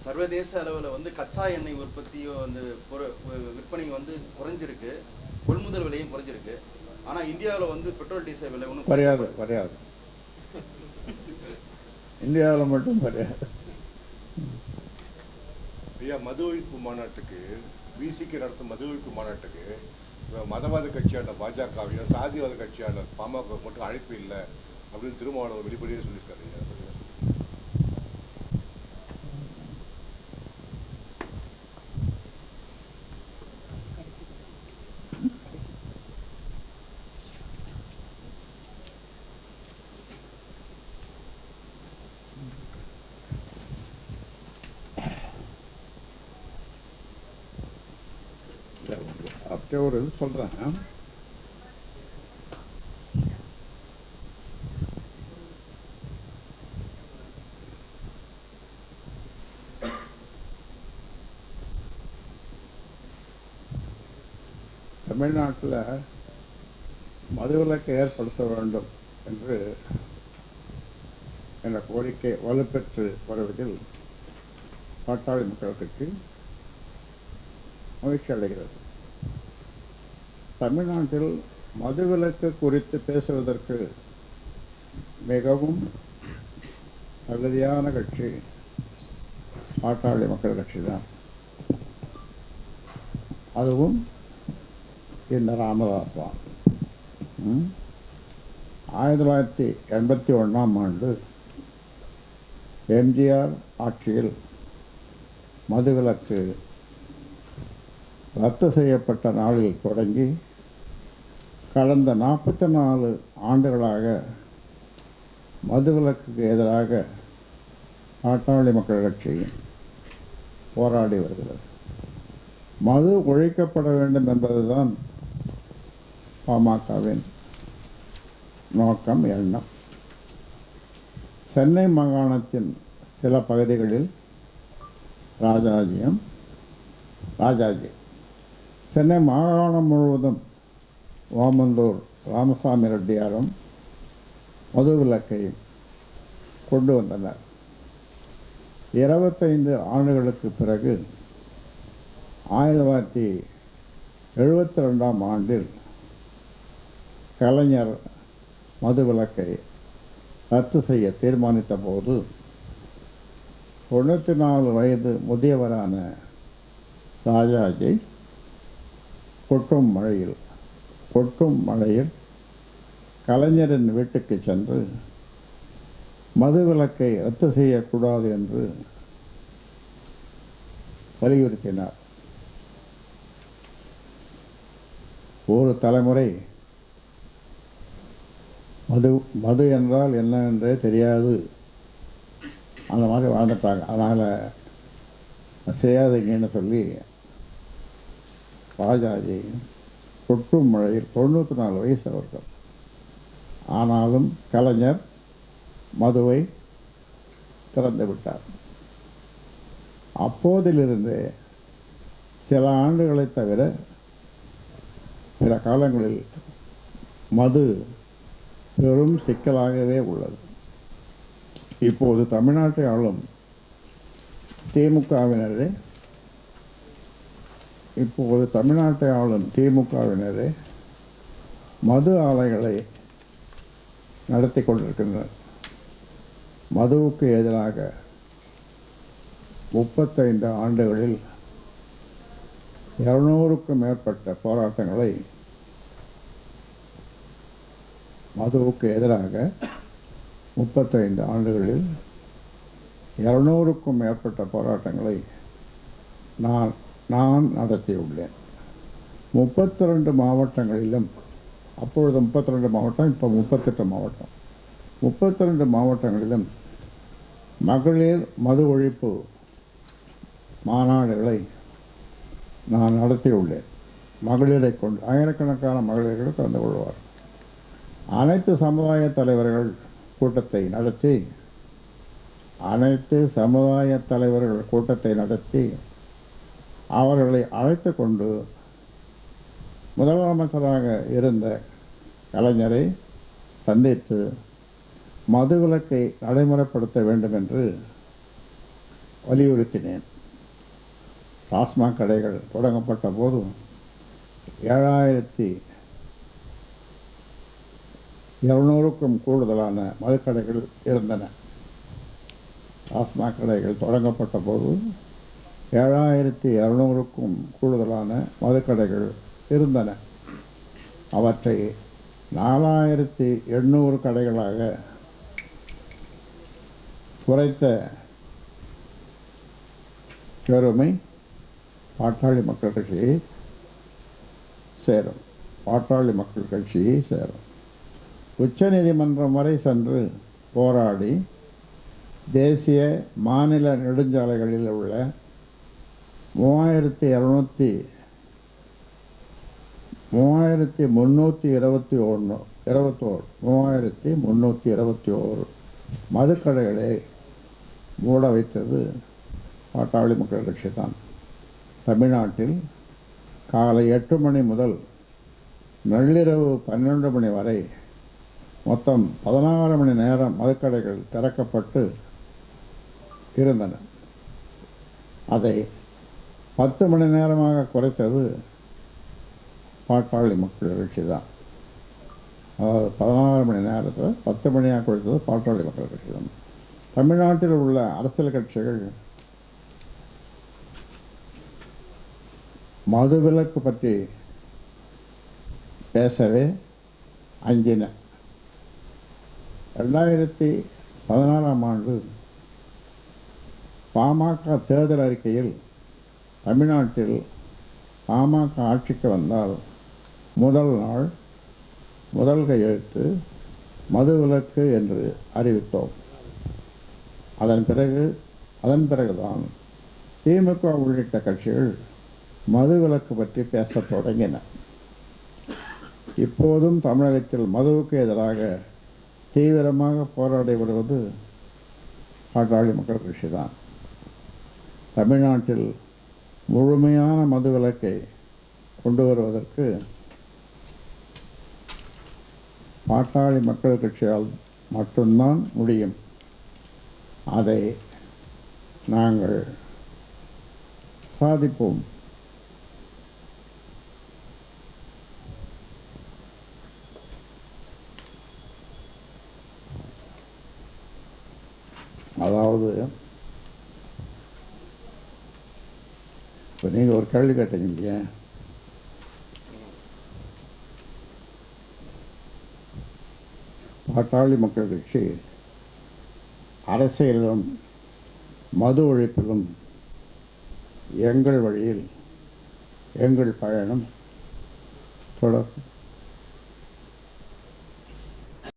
சர்வதேச அளவில் வந்து கச்சா எண்ணெய் உற்பத்தியும் வந்து விற்பனை வந்து குறைஞ்சிருக்கு, கொள்முதல் விலையும் குறைஞ்சிருக்கு. ஆனால் இந்தியாவில் வந்து பெட்ரோல் டீசல் விலை ஒன்றும் குறையாது. இந்தியாவில் மட்டும் குறையாது. ஐயா, மது ஒழிப்பு மாநாட்டுக்கு விசிக்கு நடத்தும் மது ஒழிப்பு மாநாட்டுக்கு மதவாத கட்சியான பாஜகவையும் சாதிவாத கட்சியான பாமக மட்டும் அழைப்பு இல்லை அப்படின்னு திருமாவளவன் வெளிப்படையே சொல்லியிருக்காரு. அப்படி ஒரு இது சொல்கிறேன். தமிழ்நாட்டில் மதுவிலக்கை ஏற்படுத்த வேண்டும் என்று என்ற கோரிக்கை வலுப்பெற்று வருவதில் பாட்டாளி மக்கள் கட்சி மகிழ்ச்சி அடைகிறது. தமிழ்நாட்டில் மதுவிலக்கு குறித்து பேசுவதற்கு மிகவும் தகுதியான கட்சி பாட்டாளி மக்கள் கட்சி தான். அதுவும் இந்த ராமதாஸ் தான். 1981ஆம் ஆண்டு எம்ஜிஆர் ஆட்சியில் மதுவிலக்கு ரத்து செய்யப்பட்ட நாளில் தொடங்கி கடந்த 44 ஆண்டுகளாக மதுவிலக்குக்கு எதிராக பாட்டாளி மக்கள் கட்சி போராடி வருகிறது. மது ஒழிக்கப்பட வேண்டும் என்பதுதான் பாமகவின் நோக்கம், எண்ணம். சென்னை மாகாணத்தின் சில பகுதிகளில் ராஜாஜி சென்னை மாகாணம் முழுவதும் ஓமந்தூர் ராமசாமி ரெட்டியாரும் மதுவிலக்கையும் கொண்டு வந்தனர். 25 ஆண்டுகளுக்கு பிறகு 1972ஆம் ஆண்டில் கலைஞர் மதுவிலக்கை ரத்து செய்ய தீர்மானித்த போது 94 வயது முதியவரான ராஜாஜி கொட்டும் மழையில் கலைஞரின் வீட்டுக்கு சென்று மதுவிலக்கை ரத்து செய்யக்கூடாது என்று வலியுறுத்தினார். ஒரு தலைமுறை மது என்றால் என்ன என்றே தெரியாது, அந்த மாதிரி வாழ்ந்துட்டாங்க. அதனால் செய்யாதீங்கன்னு சொல்லி ராஜாஜி கொட்டும் மழையில் 94 வயசு அவர்கள். ஆனாலும் கலைஞர் மதுவை திறந்து விட்டார். அப்போதிலிருந்து சில ஆண்டுகளை தவிர பிற காலங்களில் மது பெரும் சிக்கலாகவே உள்ளது. இப்போது தமிழ்நாட்டை ஆளும் திமுகவினரே மது ஆலைகளை நடத்தி கொண்டிருக்கின்றனர். மதுவுக்கு எதிராக 35 ஆண்டுகளில் 200க்கும் மேற்பட்ட போராட்டங்களை மதுவுக்கு எதிராக 35 ஆண்டுகளில் 200க்கும் மேற்பட்ட போராட்டங்களை நான் நடத்தியுள்ளேன். 32 மாவட்டங்களிலும், அப்பொழுது 32 மாவட்டம், இப்போ 38 மாவட்டம், 32 மாவட்டங்களிலும் மகளிர் மது ஒழிப்பு மாநாடுகளை நான் நடத்தியுள்ளேன். மகளிரை கொண்டு ஆயிரக்கணக்கான மகளிர்கள் கலந்து கொள்வார். அனைத்து சமுதாய தலைவர்கள் கூட்டத்தை நடத்தி அவர்களை அழைத்து கொண்டு முதலமைச்சராக இருந்த கலைஞரை சந்தித்து மதுவிலக்கை நடைமுறைப்படுத்த வேண்டும் என்று வலியுறுத்தினேன். டாஸ்மாக் கடைகள் தொடங்கப்பட்ட போது 7200க்கும் கூடுதலான மதுக்கடைகள் இருந்தன. டாஸ்மாக் கடைகள் தொடங்கப்பட்ட போது 7200க்கும் கூடுதலான மதுக்கடைகள் இருந்தன. அவற்றை 4800 கடைகளாக குறைத்த பெருமை பாட்டாளி மக்கள் கட்சியை சேரும். பாட்டாளி மக்கள் கட்சியை சேரும். உச்சநீதிமன்றம் வரை சென்று போராடி தேசிய மாநில நெடுஞ்சாலைகளில் உள்ள 3321 மதுக்கடைகளை மூட வைத்தது பாட்டாளி மக்கள் கட்சி தான். தமிழ்நாட்டில் காலை 8 மணி முதல் நள்ளிரவு 12 மணி வரை மொத்தம் 16 மணி நேரம் மதுக்கடைகள் திறக்கப்பட்டு இருந்தன. அதை 10 மணி நேரமாக குறைத்தது பாட்டாளி மக்கள் கட்சி தான். அதாவது 16 மணி நேரத்தில் 10 மணியாக குறைத்தது பாட்டாளி மக்கள் கட்சி தான். தமிழ்நாட்டில் உள்ள அரசியல் கட்சிகள் மதுவிலக்கு பற்றி பேசவே அஞ்சின. 2016ஆம் ஆண்டு பாமக தேர்தல் அறிக்கையில் தமிழ்நாட்டில் பாமக ஆட்சிக்கு வந்தால் முதல் நாள் முதல் கையெழுத்து மதுவிலக்கு என்று அறிவித்தோம். அதன் பிறகுதான் திமுக உள்ளிட்ட கட்சிகள் மதுவிலக்கு பற்றி பேசத் தொடங்கின. இப்போதும் தமிழகத்தில் மதுவுக்கு எதிராக தீவிரமாக போராடி வருவது பாட்டாளி மக்கள் கட்சி தான். தமிழ்நாட்டில் முழுமையான மதுவிலக்கை கொண்டு வருவதற்கு பாட்டாளி மக்கள் கட்சியால் மட்டும்தான் முடியும். அதை நாங்கள் சாதிப்போம். அதாவது இப்போ நீங்கள் ஒரு கேள்வி கேட்டீங்க இல்லையா, பாட்டாளி மக்கள் கட்சி அரசியலிலும் மது ஒழிப்பிலும் எங்கள் வழியில் எங்கள் பயணம் தொடரும்.